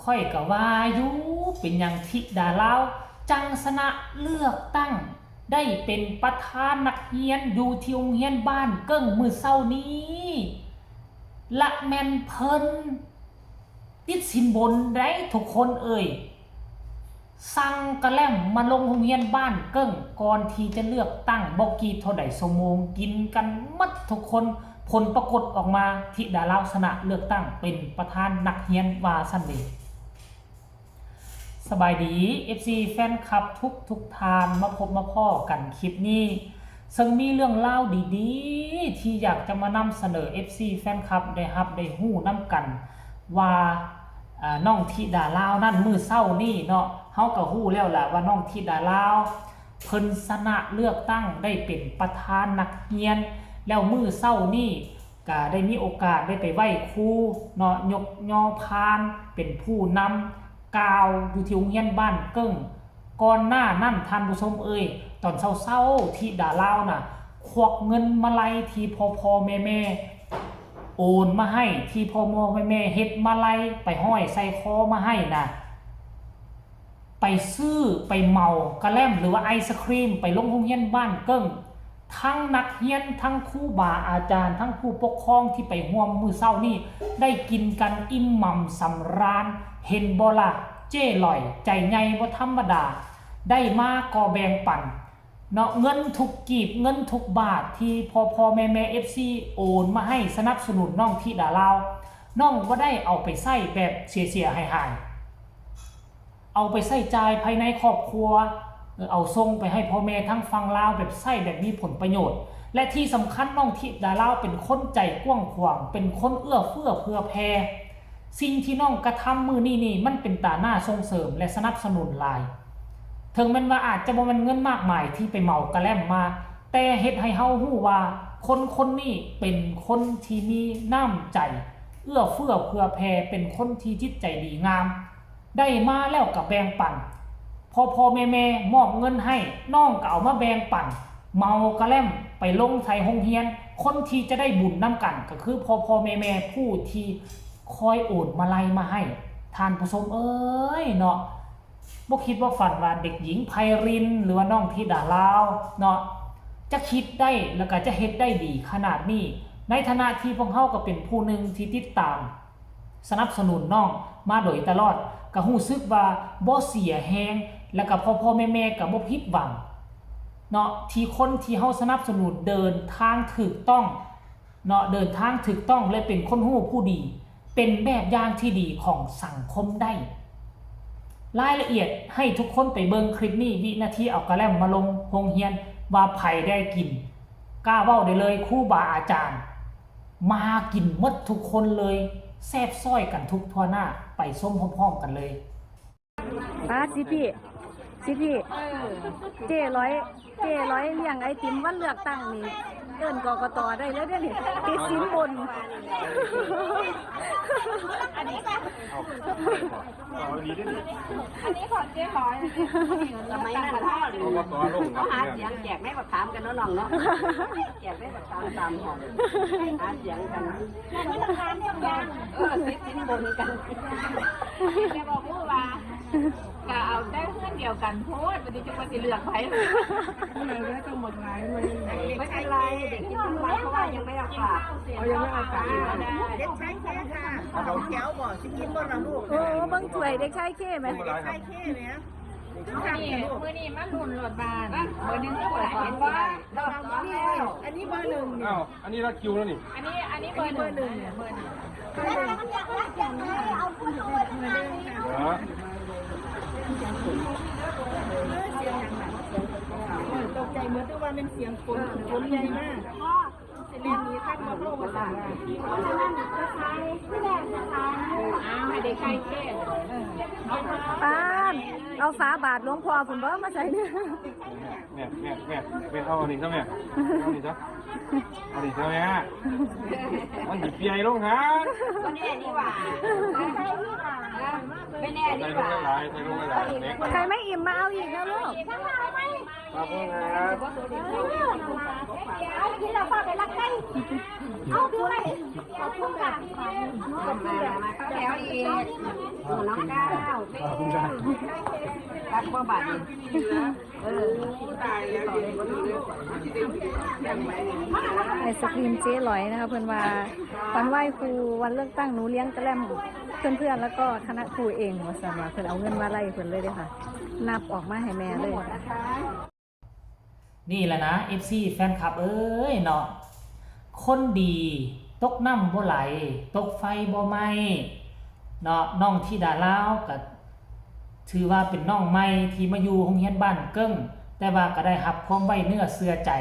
ค่อยก็ว่าอยู่เป็นอย่างธิดาลาวจังสนะเลือกตั้งได้เป็นประธานนักเรียนอยู่ที่โรงเรียนบ้านเกิ้งมื้อเช้านี้ละแม่นเพิ่นติดสินบนได้ทุกคนเอ่ยสั่งกระแล่มมาลงโรงเรียนบ้านเกิ้งก่อนที่จะเลือกตั้งบ่กี่เท่าใดชั่วโมงกินกันหมดทุกคนผลปรากฏออกมาธิดาลาวชนะเลือกตั้งเป็นประธานนักเรียนว่าซั่นเด้สบายดี FC แฟนคลับทุกทานมาพบมาพ้อกันคลิปนี้ซึ่งมีเรื่องเล่าดีๆที่อยากจะมานำเสนอ FC แฟนคลับได้รับได้ฮู้นำกันว่าน้องธิดาลาวนั่นมื้อเช้านี้เนาะเฮาก็ฮู้แล้วล่ะว่าน้องธิดาลาวเพิ่นชนะเลือกตั้งได้เป็นประธานนักเรียนแล้วมื้อเช้านี้ก็ได้มีโอกาสได้ไปไหว้ครูเนาะยกย่อพานเป็นผู้นำกล่าวอยู่ที่โรงเรียนบ้านเกิ้งก่อนหน้านั้นท่านผู้ชมเอ่ยตอนเช้าๆธิดาลาวน่ะควักเงินมาลัยที่พ่อแม่โอนมาให้ที่พ่อแม่เฮ็ดมาลัยไปห้อยใส่คอมาให้น่ะไปซื้อไปเมากระแล่มหรือว่าไอศครีมไปลงโรงเรียนบ้านเกิ้งทั้งนักเรียนทั้งครูบาอาจารย์ทั้งผู้ปกครองที่ไปร่วมมื้อเช้านี้ได้กินกันอิ่มหม่ำสำราญเห็นบ่ล่ะเจ้ลอยใจใหญ่บ่ธรรมดาได้มาก็แบ่งปันเนาะเงินทุกกีบเงินทุกบาทที่พ่อแม่ FC โอนมาให้สนับสนุนน้องธิดาลาวน้องบ่ได้เอาไปใช้แบบเสียหายเอาไปใช้จ่ายภายในครอบครัวเอาส่งไปให้พ่อแม่ทั้งฝั่งลาวแบบใช้แบบมีผลประโยชน์และที่สำคัญน้องธิดาลาวเป็นคนใจกว้างขวางเป็นคนเอื้อเฟื้อเผื่อแผ่สิ่งที่น้องกระทำมื้อนี้นี่มันเป็นตาหน้าส่งเสริมและสนับสนุนหลายถึงแม้ว่าอาจจะบ่แม่นเงินมากมายที่ไปเหมากระแล่มมาแต่เฮ็ดให้เฮาฮู้ว่าคนนี้เป็นคนที่มีน้ำใจเอื้อเฟื้อเผื่อแผ่เป็นคนที่จิตใจดีงามได้มาแล้วก็แบ่งปันพ่อแม่มอบเงินให้น้องก็เอามาแบ่งปันเมากระแล่มไปลงไทยโรงเรียนคนที่จะได้บุญนํกันก็คือพ่อแม่ผู้ที่คอยโอนมาลัยมาให้ท่านผู้ชมเอ้ยเนาะบ่คิดว่าฝันว่าเด็กหญิงไพรินหรือว่าน้องธิดาลาวเนาะจะคิดได้แล้วก็จะเฮ็ดได้ดีขนาดนี้ในฐานะที่พวกเฮาก็เป็นผู้หนึ่งที่ติดตามสนับสนุนน้องมาโดยตลอดก็รู้สึกว่าบ่เสียแฮงแล้วก็พ่อแม่ก็บ่ผิดหวังเนาะที่คนที่เฮาสนับสนุนเดินทางถูกต้องเนาะเดินทางถูกต้องและเป็นคนรู้ผู้ดีเป็นแบบอย่างที่ดีของสังคมได้รายละเอียดให้ทุกคนไปเบิ่งคลิปนี้วินาทีเอากระแล่มมาลงโรงเรียนว่าไผได้กินกล้าเว้าได้เลยครูบาอาจารย์มากินหมดทุกคนเลยแซ่บซ้อยกันทุกทั่วหน้าไปส้มพร้อมๆกันเลยสิพี่เจ้ร้อยเลี้ยงไอติมวันเลือกตั้งนี่เดินกกตได้แล้วเดี๋ยวนี้ติดสินบนอันนี้ของเจ๊ร้อยทำไมนั่นเขาหาเสียงแจกไม่บักถามกันน้องเนาะแจกไม่บักถามตามหอหาเสียงกันนี่ราคาเนี่ยยังติดสินบนกันจะบอกว่าก็เอาได้เพื่อนเดียวกันโพสวันนี้จะมาสิเลือกไปเลยไม่ต้องหมดไงไม่เป็นไรเด็กกินทุกวันเพราะว่ายังไม่ราคายังไม่ราคาเด็กชายแค่ค่ะเขาแถวบอกสิกินบนเราลูกโอ้บังช่วยเด็กชายเข้ไหมเด็กชายเข้เนี่ยมือนี่มาลุ่นรถบานเบอร์หนึ่งก็หลายเห็นว่าอันนี้เบอร์หนึ่งอ้าวอันนี้รัดคิวแล้วนี่อันนี้เบอร์หนึ่งเบอร์หนึ่งตกใจเหมือนที่ว่าเป็นเสียงฝนใหญ่มากเรียนนี้ท่านมาโลกภาษาให้เด็กใครแก้เอาฝาบาทหลวงพ่อผมบอกมาใส่เนี่ยเอาอันนี้ซะแม่เอาอันนี้ซะแม่มันหยิบใหญ่ลงฮะก็แน่นี่หว่าไม่แน่นี่หว่าใส่ลงหลายใครไม่อิ่มมาเอาอีกนะลูก ขอบคุณครับ เอากินแล้วฝากไปรักใครเอาด้วยขอบคุณค่ะ แถวอีกน้องก้าวรักบ่บาดไอศครีมเจ๊ลอยนะคะเพื่อนว่าวันไหว้ครูวันเลือกตั้งหนูเลี้ยงกระแลมเพื่อนๆแล้วก็คณะครูเองว่าสำหรับเพื่อนเอาเงินมาไล่เพื่อนเลยเด้อค่ะนับออกมาให้แม่เลยค่ะ นี่แหละนะ FC แฟนคลับเอ้ยเนาะคนดีตกน้ำบ่ไหลตกไฟบ่ไหม้เนาะน้องธิดาลาวก็ถือว่าเป็นน้องใหม่ที่มาอยู่โรงเรียนบ้านเกิ้งแต่ว่าก็ได้รับความไว้เนื้อเชื่อใจ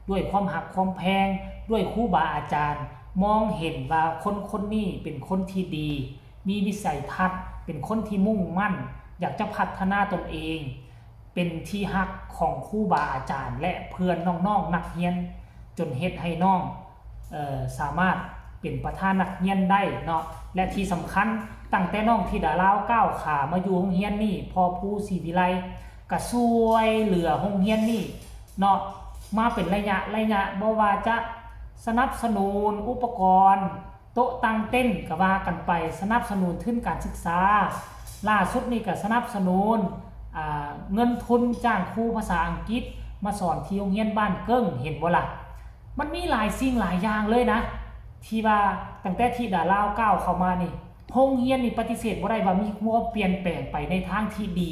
ด้วยความหักความแพงด้วยครูบาอาจารย์มองเห็นว่าคนนี้เป็นคนที่ดีมีวิสัยทัศน์เป็นคนที่มุ่งมั่นอยากจะพัฒนาตนเองเป็นที่ฮักของครูบาอาจารย์และเพื่อนน้องๆนักเรียนจนเฮ็ดให้น้องสามารถเป็นประธานนักเรียนได้เนาะและที่สำคัญตั้งแต่น้องธิดาลาวก้าวขามาอยู่โรงเรียนนี่พอผู้ศรีวิไลก็ช่วยเหลือโรงเรียนนี่เนาะมาเป็นระยะบ่ว่าจะสนับสนุนอุปกรณ์โต๊ะตั้งเต้นก็ว่ากันไปสนับสนุนทุนการศึกษาล่าสุดนี่ก็สนับสนุนเงินทุนจ้างครูภาษาอังกฤษมาสอนที่โรงเรียนบ้านเกิ้งเห็นบ่ล่ะมันมีหลายสิ่งหลายอย่างเลยนะที่ว่าตั้งแต่ที่ดาลาวก้าวเข้ามานี่โรงเรียนนี่ปฏิเสธบ่ได้ว่ามีความเปลี่ยนแปลงไปในทางที่ดี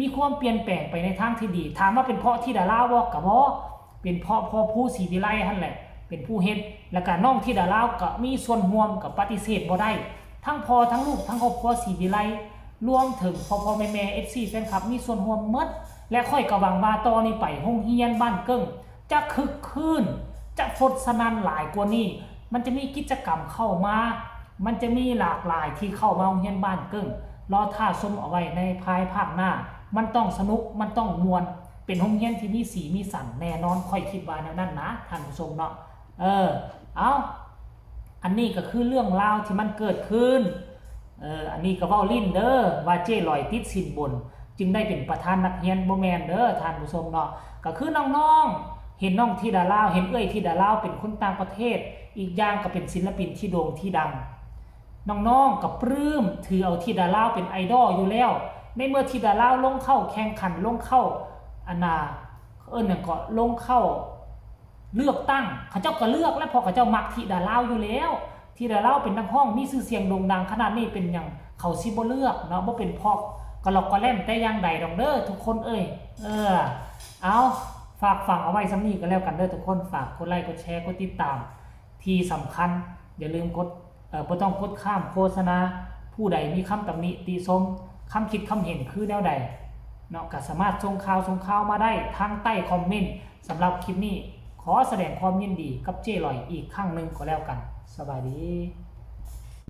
มีความเปลี่ยนแปลงไปในทางที่ดีถามว่าเป็นเพราะที่ดาลาวบ่ก็บ่เป็นเพราะพ่อผู้ศรีวิไลหั่นแหละเป็นผู้เฮ็ดแล้วก็น้องที่ดาลาวก็มีส่วนร่วมกับปฏิเสธบ่ได้ทั้งพ่อทั้งลูกทั้งครอบครัวศรีวิไลรวมถึงพ่อแม่ FC แฟนคลับมีส่วนร่วมหมดและค่อยก็หวังว่าต่อนี้ไปโรงเรียนบ้านเกิ้งจะคึกคืนจะฟดสนั่นหลายกว่านี้มันจะมีกิจกรรมเข้ามามันจะมีหลากหลายที่เข้ามาโรงเรียนบ้านเกิ้งรอท่าชมเอาไว้ในภายภาคหน้ามันต้องสนุกมันต้องมวลเป็นโรงเรียนที่มีสีมีสันแน่นอนค่อยคิดว่าแนวนั้นนะท่านผู้ชมเนาะเอาอันนี้ก็คือเรื่องราวที่มันเกิดขึ้นอันนี้ก็เว้าลิ้นเด้อว่าเจ้ลอยติดสินบนจึงได้เป็นประธานนักเรียนบ่แม่นเด้อท่านผู้ชมเนาะก็คือน้องๆเห็นน้องธิดาลาวเห็นธิดาลาวเป็นคนต่างประเทศอีกอย่างก็เป็นศิลปินที่โด่งที่ดังน้องๆก็ปลื้มถือเอาธิดาลาวเป็นไอดอลอยู่แล้วในเมื่อธิดาลาวลงเข้าแข่งขันลงเข้าก็ลงเข้าเลือกตั้งเขาเจ้าก็เลือกและพอเขาเจ้ามักธิดาลาวอยู่แล้วธิดาลาวเป็นนักร้องมีชื่อเสียงโด่งดังขนาดนี้เป็นหยังเขาสิบ่เลือกเนาะบ่เป็นพอกกะลอกกะแล่มแต่อย่างใดดอกเด้อทุกคนเอาฝากฟังเอาไว้ซ้ำนี้ก็แล้วกันเด้อทุกคนฝากกดไลค์กดแชร์กดติดตามที่สำคัญอย่าลืมกดบ่ต้องกดข้ามโฆษณาผู้ใดมีคำตำหนิติชมคำคิดคำเห็นคือแนวใดเนาะก็สามารถส่งข่าวมาได้ทางใต้คอมเมนต์สำหรับคลิปนี้ขอแสดงความยินดีกับเจ้ลอยอีกครั้งหนึ่งก็แล้วกันสบายดี